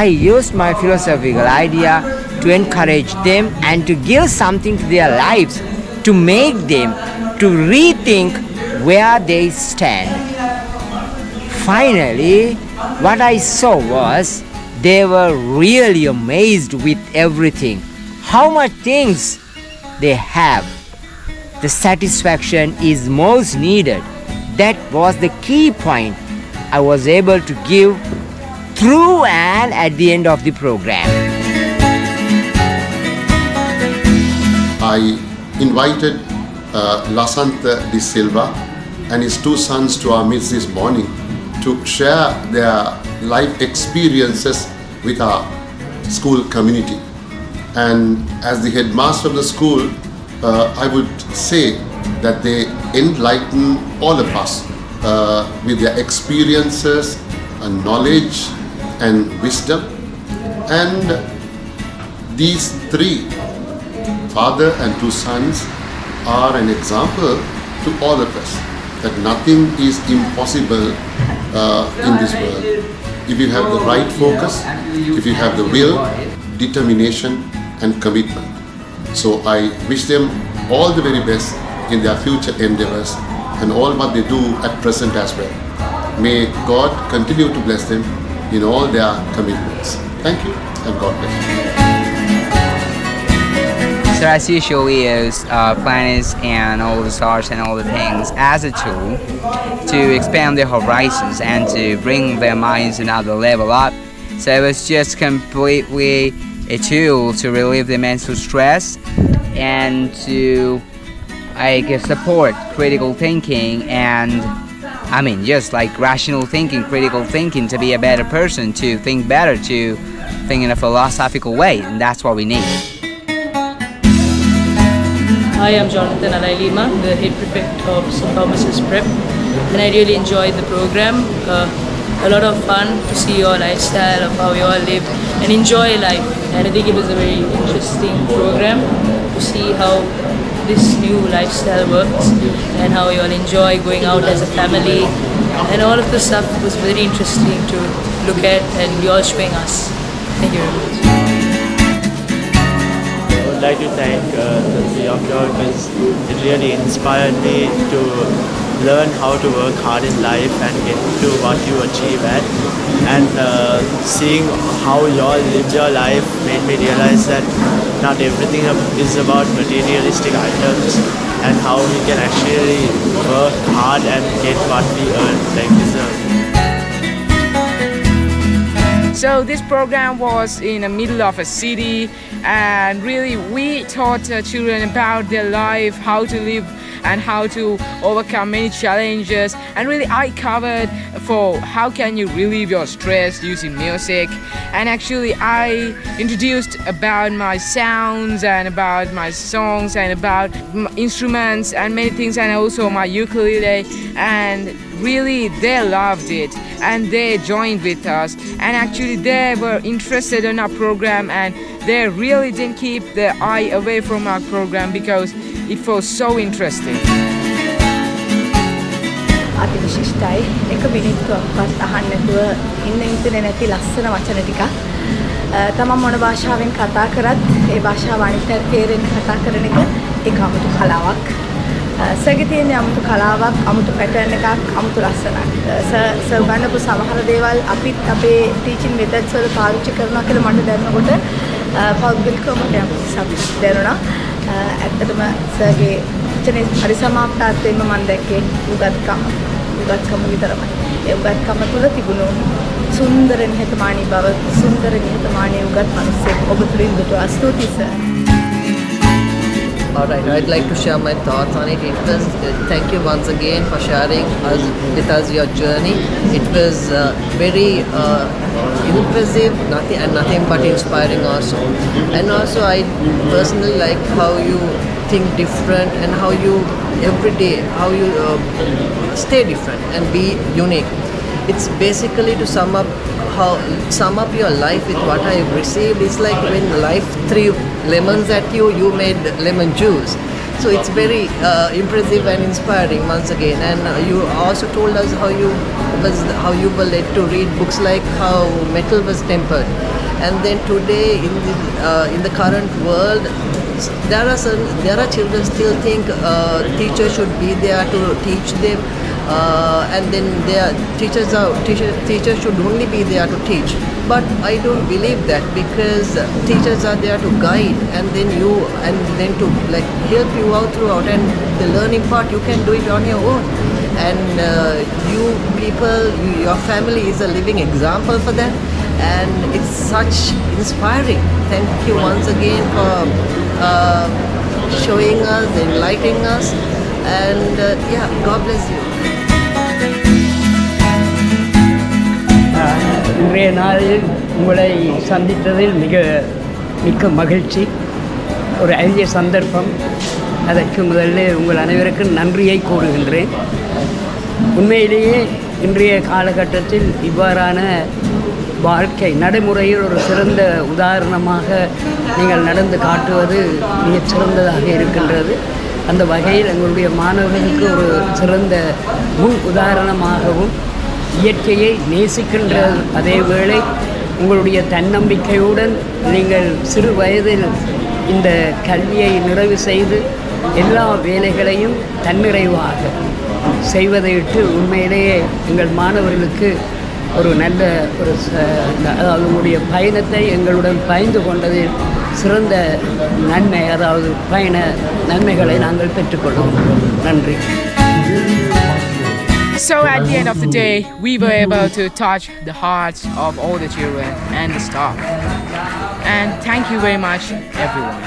I used my philosophical idea to encourage them and to give something to their lives, to make them to rethink where they stand. Finally, what I saw was they were really amazed with everything, how much things they have. The satisfaction is most needed. That was the key point I was able to give through and at the end of the program. I invited Lasantha De Silva and his two sons to our midst this morning to share their life experiences with our school community. And as the headmaster of the school, I would say that they enlighten all of us with their experiences and knowledge and wisdom. And these three, father and two sons, are an example to all of us that nothing is impossible in this world. If you have the right focus, if you have the will, determination and commitment. So I wish them all the very best in their future endeavors and all what they do at present as well. May God continue to bless them in all their commitments. Thank you and God bless you. So as usual, we use planets and all the stars and all the things as a tool to expand their horizons and to bring their minds another level up. So it was just completely a tool to relieve the mental stress and to support critical thinking and just like rational thinking, critical thinking, to be a better person, to think better, to think in a philosophical way, and that's what we need. Hi, I'm Jonathan Alailima, the head prefect of St. Thomas's Prep, and I really enjoyed the program. A lot of fun to see your lifestyle, of how you all live and enjoy life. And I think it was a very interesting program to see how this new lifestyle works and how you all enjoy going out as a family. And all of the stuff was very interesting to look at and you all showing us. Thank you very much. I would like to thank the three of you because it really inspired me to learn how to work hard in life and get to what you achieve at. And seeing how you all live your life made me realize that not everything is about materialistic items and how we can actually work hard and get what we earn like deserve. So this program was in the middle of a city, and really we taught children about their life, how to live and how to overcome many challenges. And really I covered for how can you relieve your stress using music. And actually I introduced about my sounds and about my songs and about instruments and many things, and also my ukulele. And really they loved it and they joined with us, and actually they were interested in our program, and they really didn't keep their eye away from our program because it was so interesting. අති විශිෂ්ටයි. එක මිනිත්තුවක්වත් අහන්න නැතුව ඉන්න internet නැති ලස්සන වචන ටිකක්. තමන් මොන භාෂාවෙන් කතා කරත් ඒ භාෂාව අනිත් තේරෙන්න කතා කරන එක ඒක 아무තු කලාවක්. සර්ගේ තියෙන 아무තු කලාවක්, 아무තු පැටර්න් එකක්, 아무තු ලස්සනක්. සර් උගන්වපු සමහර දේවල් අපිත් අපේ ටීචින් මෙතඩ්ස් වල පාවිච්චි කරනවා කියලා මට දැනනකොට පෞද්ගලිකව මට යම්කිසි සතුටක් දැනුණා. ඇත්තටම සර්ගේ වචනේ පරිසමාප්තාර්ථයෙන්ම මම දැක්කේ උගත්කම විතරමයි. ඒ උගත්කම තුළ තිබුණු සුන්දර නිහතමානී බව, සුන්දර නිහතමානී උගත් මිනිස්සෙක් ඔබ තුළින් දුටුවා. ස්තුතියි sir. Alright, I'd like to share my thoughts on it. Thank you once again for sharing with us your journey. It was very impressive, nothing but inspiring also. And also I personally like how you think different and how you every day, how you stay different and be unique. It's basically to sum up your life with what I've received. It's like when life threw lemons at you, you made lemon juice. So it's very impressive and inspiring once again. And you also told us how you were led to read books like how metal was tempered. And then today in the current world, there are children still think teachers should be there to teach them, and then teachers should only be there to teach. But I don't believe that, because teachers are there to guide, and then to like help you out throughout, and the learning part you can do it on your own. And you people, your family is a living example for that, and it's such inspiring. Thank you once again for showing us, enlightening us, and God bless you. இன்றைய நாளில் உங்களை சந்தித்ததில் மிக்க மகிழ்ச்சி. ஒரு அரிய சந்தர்ப்பம். அதற்கு முதல்ல உங்கள் அனைவருக்கும் நன்றியை கூறுகின்றேன். உண்மையிலேயே இன்றைய காலகட்டத்தில் இவ்வாறான வாழ்க்கை நடைமுறையில் ஒரு சிறந்த உதாரணமாக நீங்கள் நடந்து காட்டுவது மிகச் சிறந்ததாக இருக்கின்றது. அந்த வகையில் எங்களுடைய மாணவர்களுக்கு ஒரு சிறந்த முன் உதாரணமாகவும், இயற்கையை நேசிக்கின்ற அதே வேளை உங்களுடைய தன்னம்பிக்கையுடன் நீங்கள் சிறு வயதில் இந்த கல்வியை நிறைவு செய்து எல்லா வேலைகளையும் தன்னிறைவாக செய்வதையிட்டு உண்மையிலேயே எங்கள் மாணவர்களுக்கு ஒரு நல்ல அதாவது உங்களுடைய பயணத்தை எங்களுடன் பயந்து கொண்டதில் சிறந்த நன்மை, அதாவது பயண நன்மைகளை நாங்கள் பெற்றுக்கொள்வோம். நன்றி. So at the end of the day, we were able to touch the hearts of all the children and the staff. And thank you very much, everyone.